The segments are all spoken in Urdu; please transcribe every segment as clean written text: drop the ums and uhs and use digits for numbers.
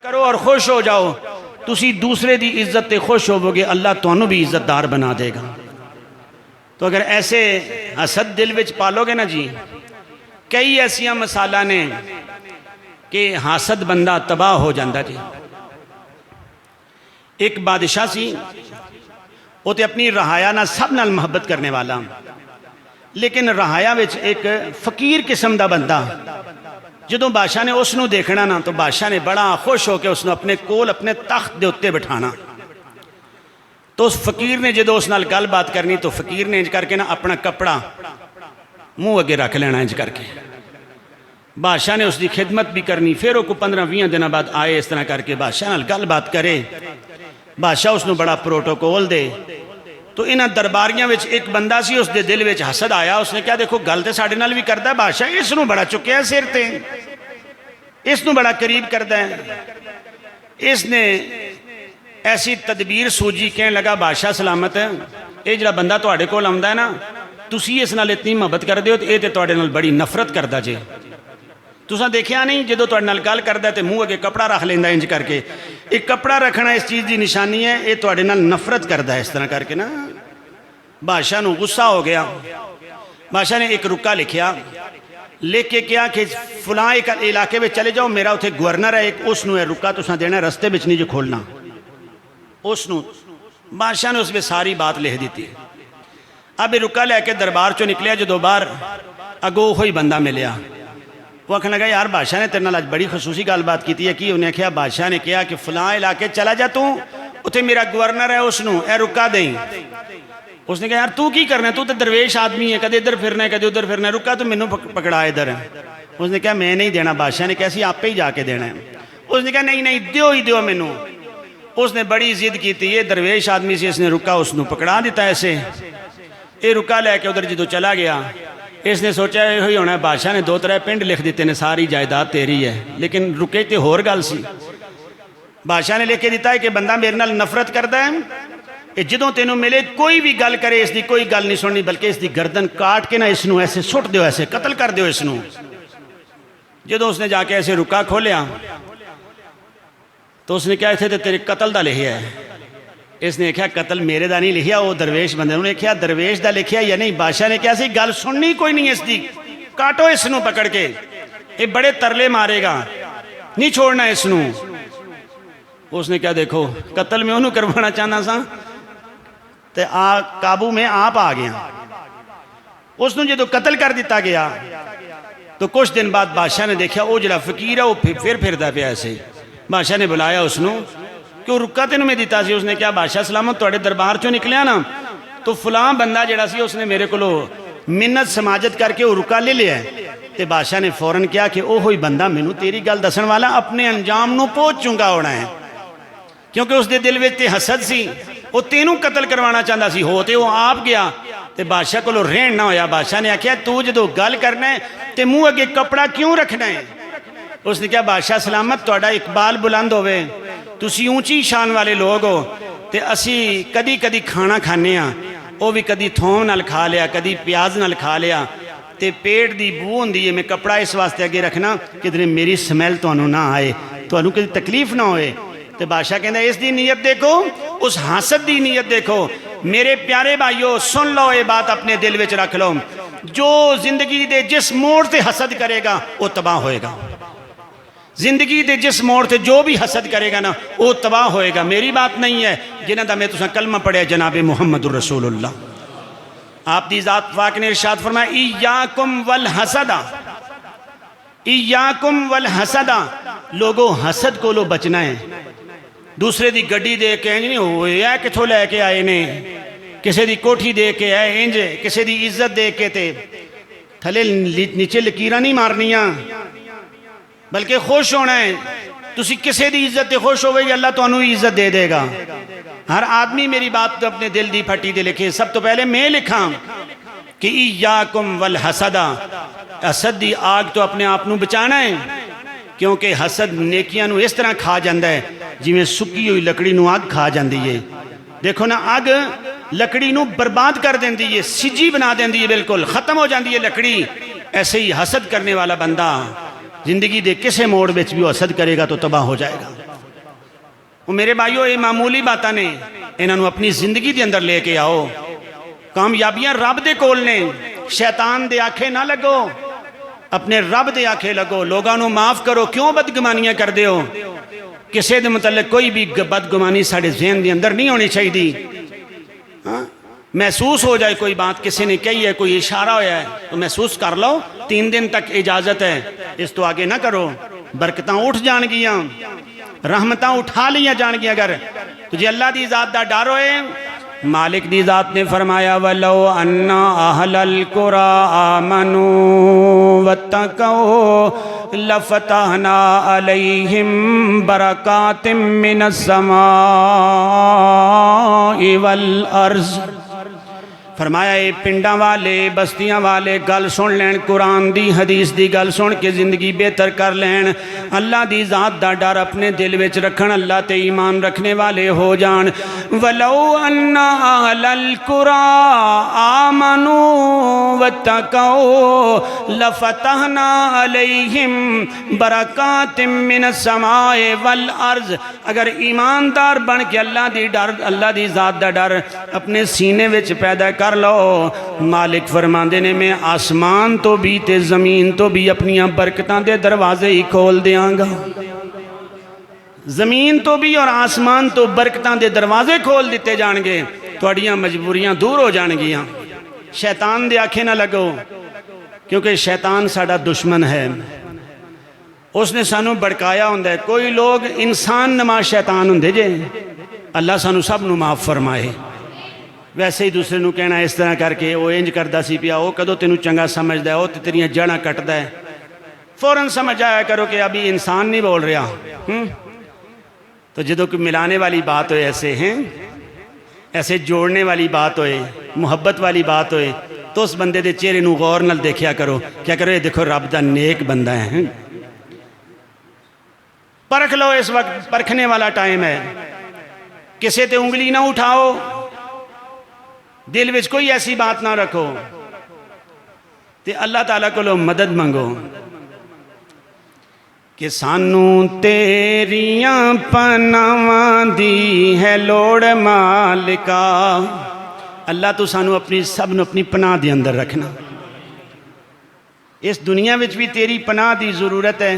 کرو اور خوش ہو جاؤ، تسی دوسرے دی عزت تے خوش ہوو گے، اللہ تانوں بھی عزت دار بنا دے گا۔ تو اگر ایسے حسد دل وچ پالو گے نا جی، کئی ایسیاں مثالاں نے کہ حاسد بندہ تباہ ہو جاندہ جی۔ ایک بادشاہ سی، وہ تے اپنی رہایا نہ سب نال محبت کرنے والا، لیکن رہایا وچ ایک فقیر قسم دا بندہ، جدوں بادشاہ نے اس نو دیکھنا نا تو بادشاہ نے بڑا خوش ہو کے اس نو اپنے کول اپنے تخت دے اتے بٹھانا۔ تو اس فقیر نے جدوں اس نال گل بات کرنی تو فقیر نے انج کر کے نا اپنا کپڑا منہ اگے رکھ لینا انج کر کے۔ بادشاہ نے اس دی خدمت بھی کرنی، پھر وہ کو 15-20 دن بعد آئے اس طرح کر کے بادشاہ نال گل بات کرے، بادشاہ اس نو بڑا پروٹوکول دے۔ تو انہاں درباریاں وچ ایک بندہ سی، اس دے دل وچ حسد آیا، اس نے کہا دیکھو گل تے ساڈے نال بھی کردا ہے بادشاہ، اس نو بڑا چکیا سر تے، اس نو بڑا قریب کردا ہے۔ اس نے ایسی تدبیر سوجی، کہنے لگا بادشاہ سلامت ہے، اے جڑا بندہ تواڈے کول آندا ہے نا، تسی اس نال اتنی محبت کردے ہو تے اے تے تواڈے نال بڑی نفرت کردا جے۔ تساں دیکھیا نہیں جدوں تواڈے نال گل کردا تے منہ اگے کپڑا رکھ لیندا انج کر کے، ایک کپڑا رکھنا اس چیز دی نشانی ہے، اے تواڈے نال نفرت کردا ہے اس طرح کر کے نا۔ بادشاہ نو غصہ ہو گیا، بادشاہ نے ایک رکا لکھیا، لکھ کے کیا کہ فلاں ایک علاقے میں چلے جاؤ، میرا اتھے گورنر ہے ایک، اس نو ہے رکا تساں دینا، رستے وچ نہیں جو کھولنا اس نو۔ بادشاہ نے اس میں ساری بات لکھ دیتی۔ اب رکا لے کے دربار چو نکلیا، جدو باہر اگو ہوئی بندہ ملیا، وہ آکھنے لگا یار بادشاہ نے تیرے نال بڑی خصوصی گل بات کی ہے کہ انہیں کہا بادشاہ نے کہا کہ فلاں علاقے چلا جا تو اتھے میرا گورنر ہے، اس نو اے رکا دیں۔ اس نے کہا یار تو کی کرنا ہے، تو درویش آدمی ہے، کدے ادھر پھرنا ہے کدے ادھر پھرنا ہے، رکا تو مینوں پکڑا ادھر ہے۔ اس نے کہا میں نہیں دینا، بادشاہ نے کہا سی آپ پہ ہی جا کے دینا ہے۔ اس نے کہا نہیں نہیں دیو ہی دیو مینوں۔ اس نے بڑی ضد کی تھی، یہ درویش آدمی سے اس نے رکا اس نو پکڑا دیتا ایسے۔ یہ رکا لے کے ادھر جدو چلا گیا، اس نے سوچا یہ ہوئی ہونا ہے، بادشاہ نے 2-3 پنڈ لکھ دیتے نے، ساری جائیداد تیری ہے، لیکن رکے تے ہور گل سی۔ بادشاہ نے لکھ کے دیتا ہے کہ بندہ میرے نال نفرت کردا ہے، کہ جدوں تینوں ملے کوئی بھی گل کرے اس دی کوئی گل نہیں سننی، بلکہ اس دی گردن کاٹ کے نہ اس نو ایسے سٹ دیو، ایسے قتل کر دیو اس نو۔ جدوں اس نے جا کے ایسے رکا کھولیا تو اس نے کہا اتنے تے تیرے قتل دا لکھیا ہے۔ اس نے کہا قتل میرے دا نہیں لکھیا، وہ درویش بندے انہوں نے کہا درویش دا لکھیا یا نہیں۔ بادشاہ نے کہا سی گل سننی کوئی نہیں اس دی، کاٹو اس نو پکڑ کے، یہ بڑے ترلے مارے گا، نہیں چھوڑنا اس نو۔ اس نے کہا دیکھو قتل میں انہوں کروانا چاہنا سا تے قابو میں آپ آ گیا۔ اس نے جدو قتل کر دیتا گیا تو کچھ دن بعد بادشاہ نے دیکھا وہ جڑا فقیر ہے وہ پھردا پیا ایسے۔ بادشاہ نے بلایا اس نو کہ وہ رکا تینوں میں دیتا سی۔ اس نے کہا بادشاہ سلامت تواڈے دربار چوں نکلیا نا تو فلاں بندہ جڑا سی اس نے میرے کولو منت سماجت کر کے وہ رکا لے لیا ہے۔ تے بادشاہ نے فوراً کیا کہ او ہوئی بندہ مینوں تیری گل دسن والا اپنے انجام نو پہنچ چنگا ہونا ہے، کیونکہ اس دے دل وچ تے حسد سی، وہ تینوں قتل کروانا چاہتا سی، ہوتے وہ آپ گیا تے بادشاہ کو رہن نہ ہویا۔ بادشاہ نے آکھیا تو جدو گل کرنا ہے تے منہ اگے کپڑا کیوں رکھنا ہے؟ اس نے کہا بادشاہ سلامت تواڈا اقبال بلند ہوئے، تسی اونچی شان والے لوگ ہو، تے اسی کدی کدی کھانا کھانے ہاں، وہ بھی کدی تھوم نال کھا لیا کدی پیاز نال کھا لیا، تے پیٹ دی بو ہوندی ہے، میں کپڑا اس واسطے اگے رکھنا کہ میری سمیل تانوں نہ آئے، تانوں کدی تکلیف نہ ہوئے۔ تے بادشاہ کہندا اس دی نیت دیکھو، اس حاسد دی نیت دیکھو۔ میرے پیارے بھائیو سن لو یہ بات اپنے دل وچ رکھ لو، جو زندگی دے جس موڑ تے حسد کرے گا وہ تباہ ہوئے گا۔ زندگی دے جس موڑ تے جو بھی حسد کرے گا نا وہ تباہ ہوئے گا۔ میری بات نہیں ہے، جنہاں دا میں تساں کلمہ پڑھیا جناب محمد الرسول اللہ، آپ دی ذات پاک نے ارشاد فرمایا ایاکم والحسد، ایاکم والحسد، لوگوں حسد کو لو بچنا ہے۔ دوسرے دی گڈی دے کے انج نہیں ہوئے یا کتھوں لے کے آئے نے، کسے دی کوٹھی دے کے آئے انج، کسے دی عزت دے کے تے تھلے نیچے لکیراں نہیں مارنیاں، بلکہ خوش ہونا ہے۔ تسی کسے دی عزت تے خوش ہوئے گی اللہ تو انہوں عزت دے دے گا۔ ہر آدمی میری بات تو اپنے دل دی پھٹی دے لکھے، سب تو پہلے میں لکھاں کہ ایاکم والحسد، حسد دی آگ تو اپنے آپ نو بچانا ہے، کیونکہ حسد نیکیاں نو اس طرح کھا جاندہ ہے جی میں سکی ہوئی لکڑی نو آگ کھا جاندی ہے۔ دیکھو نا آگ لکڑی نو برباد کر دیندی ہے، سجی بنا دیندی ہے، بالکل ختم ہو جاندی ہے لکڑی۔ ایسے ہی حسد کرنے والا بندہ زندگی دے کسے موڑ بچ بھی حسد کرے گا تو تباہ ہو جائے گا۔ وہ میرے بھائیو یہ معمولی باتاں نے، انہوں اپنی زندگی دے اندر لے کے آؤ۔ کامیابیاں رب دے کول نے، شیطان دے آکھے نہ لگو، اپنے رب دے آکھے لگو۔ لوگاں نو معاف کرو، کیوں بدگمانیاں کر دے ہو؟ کسے دے متعلق کوئی بھی بدگمانی ساڑھے ذہن دے اندر نہیں ہونی چاہیے دی۔ محسوس ہو جائے کوئی بات کسی نے کہی ہے، کوئی اشارہ ہویا ہے تو محسوس کر لو، 3 دن تک اجازت ہے، اس تو آگے نہ کرو۔ برکتاں اٹھ جان گیاں، رحمتاں اٹھا لیا جان گیا۔ اگر تجھے اللہ دی ذات دا ڈر ہوئے، مالک دی ذات نے فرمایا وَلَوْ أَنَّ أَهْلَ الْقُرَىٰ آمَنُوا وَاتَّقَوْا لَفَتَحْنَا عَلَيْهِمْ بَرَكَاتٍ مِّنَ السَّمَاءِ وَالْأَرْضِ۔ فرمایا اے پنڈاں والے، بستیاں والے گل سن لین، قرآن دی حدیث دی گل سن کے زندگی بہتر کر لین، اللہ دی ذات دا ڈر اپنے دل وچ رکھن، اللہ تے ایمان رکھنے والے ہو جان۔ وَلَوْ أَنَّ أَهْلَ الْقُرَىٰ آمَنُوا وَاتَّقَوْا لَفَتَحْنَا عَلَيْهِمْ بَرَكَاتٍ مِّنَ السَّمَاءِ وَالْأَرْضِ۔ اگر ایماندار بن کے اللہ دی ذات دا ڈر اپنے سینے وچ پیدا کر لو، مالک فرماندے نے میں آسمان تو بھی تے زمین تو بھی اپنیاں برکتاں دے دروازے ہی کھول دیاں گا۔ زمین تو بھی اور آسمان تو برکتاں دے دروازے کھول دیتے جان گے، تواڈیاں مجبوریاں دور ہو جان گیاں۔ شیطان دے آنکھیں نہ لگو، کیونکہ شیطان ساڈا دشمن ہے، اس نے سانو بڑکایا ہوندے۔ کوئی لوگ انسان نما شیطان ہوندے جے، اللہ سانو سب نو معاف فرمائے۔ ویسے ہی دوسرے نو کہنا اس طرح کر کے وہ انج کردا سی پیا، وہ کدو تینوں چنگا سمجھدا ہے، وہ تے تیریاں جڑاں کٹدا ہے، فوراً سمجھ آیا کرو کہ ابھی انسان نہیں بول رہا۔ تو جدو کہ ملانے والی بات ہوئے ایسے ہیں، ایسے جوڑنے والی بات ہوئے، محبت والی بات ہوئے، تو اس بندے دے چہرے نو غور نال دیکھیا کرو، کیا کرو یہ دیکھو رب دا نیک بندہ ہے۔ پرکھ لو، اس وقت پرکھنے والا ٹائم ہے، کسے تے انگلی نہ اٹھاؤ، دل وچ کوئی ایسی بات نہ رکھو، تے اللہ تعالیٰ کو مدد منگو کہ سانو تیریاں پناواں دی ہے لوڑ مالکا۔ اللہ تو سانو اپنی سب نو اپنی پناہ دے اندر رکھنا۔ اس دنیا وچ بھی تیری پناہ دی ضرورت ہے،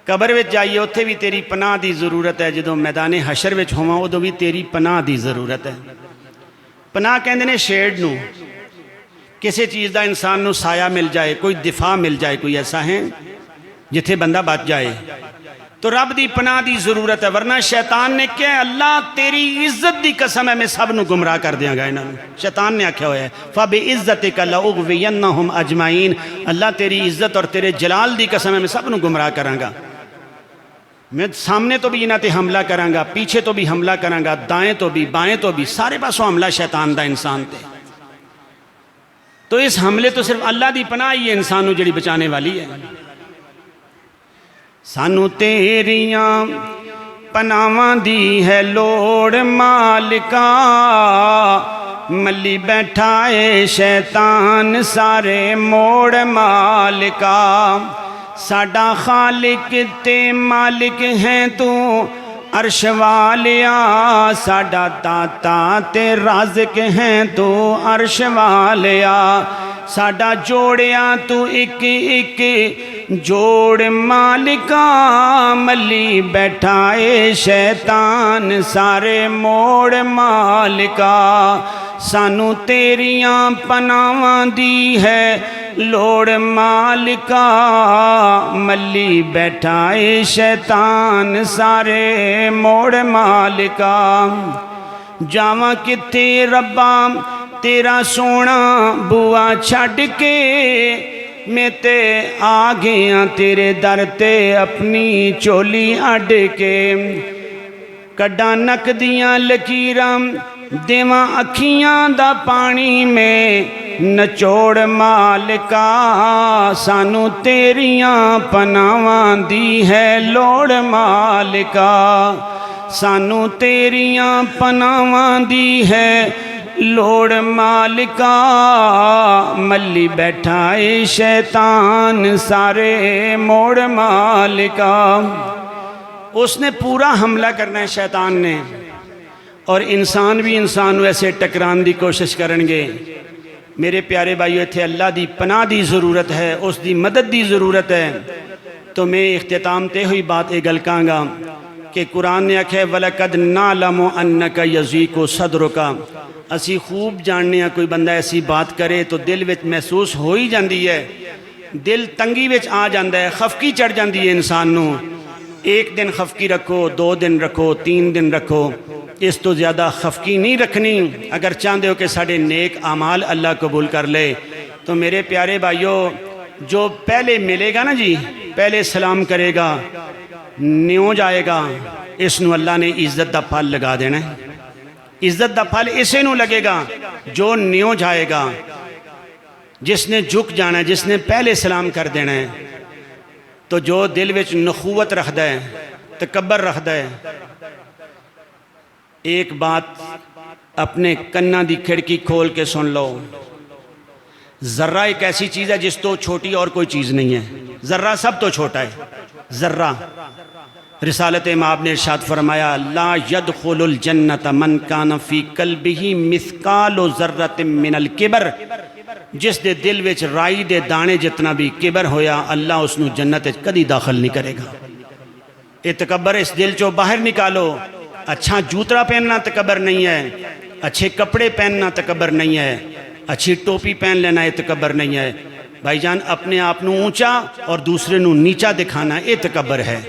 قبر وچ جائیے اتھے بھی تیری پناہ دی ضرورت ہے، جدو میدان حشر وچ ہوواں ادو بھی تیری پناہ دی ضرورت ہے۔ پناہ کہندے نے شیڈ نو، کسی چیز دا انسان نو سایہ مل جائے، کوئی دفاع مل جائے، کوئی ایسا ہے جتھے بندہ بچ جائے، تو رب دی پناہ دی ضرورت ہے۔ ورنہ شیطان نے کہا اللہ تیری عزت دی قسم ہے میں سب نو گمراہ کر دیاں گا انہاں نو۔ شیطان نے آکھیا ہوا ہے فَبِعِزَّتِكَ لَأُغْوِيَنَّهُمْ أَجْمَعِينَ، اللہ تیری عزت اور تیرے جلال دی قسم ہے میں سب نو گمراہ کراں گا۔ میں سامنے تو بھی انہاں تے حملہ کراں گا، پیچھے تو بھی حملہ کراں گا، دائیں تو بھی بائیں تو بھی، سارے پاسوں حملہ شیطان دا انسان تے۔ تو اس حملے تو صرف اللہ دی پناہ ہی ہے انسان نو جڑی بچانے والی ہے۔ سانو تیریاں پناواں دی ہے لوڑ مالکا، ملی بیٹھا ہے شیطان سارے موڑ مالکا۔ ساڈا خالق تے مالک ہیں تو عرش والیا، ساڈا داتا تے رازق ہیں تو عرش والیا۔ ساڈا جوڑیا تو ایک ایک جوڑ مالکا، ملی بیٹھا اے شیطان سارے موڑ مالکا۔ سانو تیریاں پناواں دی ہے لوڑ مالکا، ملی بیٹھا اے شیطان سارے موڑ مالکا۔ جاواں کتے ربا تیرا سونا بوا چھڈ کے، میں تے آ گیا تیرے در تے اپنی چولی اڈ کے۔ کڈاں نک دیاں لکیراں دیواں اکھیاں دا پانی میں نچوڑ مالکا، سانو تیریاں پناواں دی ہے لوڑ مالکا۔ سانو تیریاں پناواں دی ہے لوڑ مالکا، ملی بیٹھا اے شیطان سارے موڑ مالکا۔ اس نے پورا حملہ کرنا ہے شیطان نے، اور انسان بھی انسان ویسے ٹکران دی کوشش کرن گے۔ میرے پیارے بھائیو، اتھے اللہ دی پناہ دی ضرورت ہے، اس دی مدد دی ضرورت ہے۔ تو میں اختتام تے ہوئی بات یہ گل کہاں گا کہ قرآن نے آکھے وَلَقَدْ نَعْلَمُ أَنَّكَ يَضِيقُ صَدْرُكَ، اسی خوب جاننے ہیں کوئی بندہ ایسی بات کرے تو دل وچ محسوس ہو ہی جاندی ہے، دل تنگی وچ آ جاندا ہے، خفقی چڑھ جاندی ہے انسان نو۔ ایک دن خفقی رکھو، 2 دن رکھو، 3 دن رکھو، اس تو زیادہ خفقی نہیں رکھنی اگر چاہتے ہو کہ ساڑھے نیک اعمال اللہ قبول کر لے۔ تو میرے پیارے بھائیو، جو پہلے ملے گا نا جی، پہلے سلام کرے گا، نیوں جائے گا، اس نو اللہ نے عزت دا پھل لگا دینا ہے۔ عزت دا پھل اسے نو لگے گا جو نیوں جائے گا، جس نے جھک جانا ہے، جس نے پہلے سلام کر دینا ہے۔ تو جو دل وچ نخوت رکھدا ہے، تکبر رکھدا ہے، ایک بات اپنے کناں دی کھڑکی کھول کے سن لو، ذرہ ایک ایسی چیز ہے جس تو چھوٹی اور کوئی چیز نہیں ہے۔ ذرہ سب تو چھوٹا ہے، ذرہ۔ رسالت امام نے ارشاد فرمایا لا يدخل الجنت من کان فی قلبہ مثقال ذرۃ من الکبر، جس دے دل وچ رائی دے دانے جتنا بھی کبر ہویا، اللہ اس نو جنت وچ کدی داخل نہیں کرے گا۔ یہ تکبر اس دل چو باہر نکالو۔ اچھا جوترا پہننا تکبر نہیں ہے، اچھے کپڑے پہننا تکبر نہیں ہے، اچھی ٹوپی پہن لینا یہ تکبر نہیں ہے۔ بھائی جان، اپنے آپ نو اونچا اور دوسرے نو نیچا دکھانا یہ تکبر ہے۔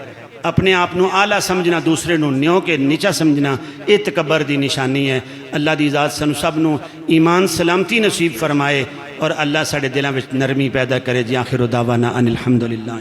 اپنے آپ نو اعلیٰ سمجھنا، دوسرے نو نیوں کے نیچا سمجھنا، یہ تکبر دی نشانی ہے۔ اللہ دی ذات سن سب نو ایمان سلامتی نصیب فرمائے، اور اللہ ساڑے دلاں وچ نرمی پیدا کرے۔ جی آخر دعوانا ان الحمدللہ۔